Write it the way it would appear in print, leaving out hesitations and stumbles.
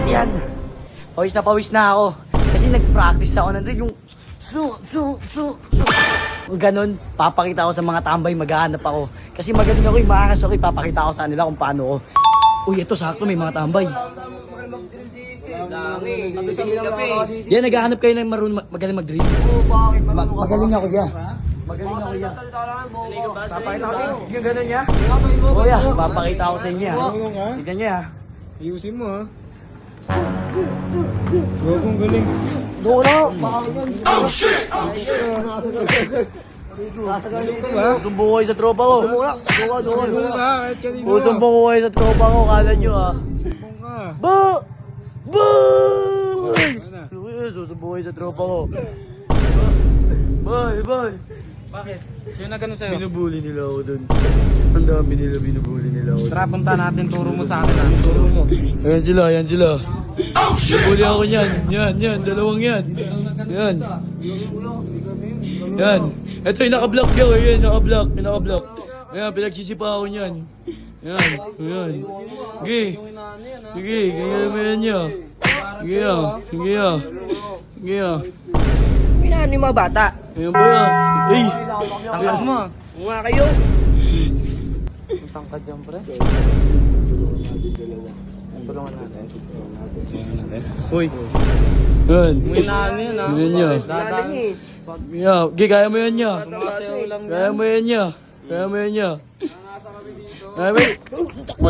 Yan. Pawis na ako. Kasi nag-practice ako nandun yung Ganon, papakita ko sa mga tambay, maghahanap ako. Kasi magaling ako, maangas ako, ipapakita ko sa kanila kung paano ko. Uy, ito sakto, may mga tambay. Yan, naghahanap kayo ng magaling mag-drill. Magaling ako yan. Magaling ako yan. Papakita ko sa inyo. Yung ganon niya? O yan, papakita ko sa inyo. Tignan niya. Ayusin mo ha. Gagong galing. Doon Oh shit! Sumbong ko kayo sa tropa ko. Sumbong ka kahit kanino. Sumbong ko kayo sa tropa ko, kala nyo ah. Sumbong ka. Susumbong kayo sa tropa ko. Bye. Bakit? Sino na ganun sa'yo? Binubuli nila ako dun. Ang dami nila binubuli nila ako. Tara, punta natin. Turo mo sa akin ha. Turo mo. Ayan sila. Binubuli ako niyan. Yan, dalawang yan. Yan. Ito yung naka-block daw eh. Naka-block. Ayan, pinagsisipa ako niyan. Yan. Sige, ganyan mo yan niya. Sige. Pinaan yung mga bata. Ayan ba yan? Ay! Tangkad mo. Mga kayo. Tangkad yan, pre. Tulungan natin. Uy! Yan! May naan yan ha. Yan niya. Dadaan. Yeah, kaya mo yan niya. Tumasayaw lang Kaya mo yan niya. Kaya mo yan niya. Takbo.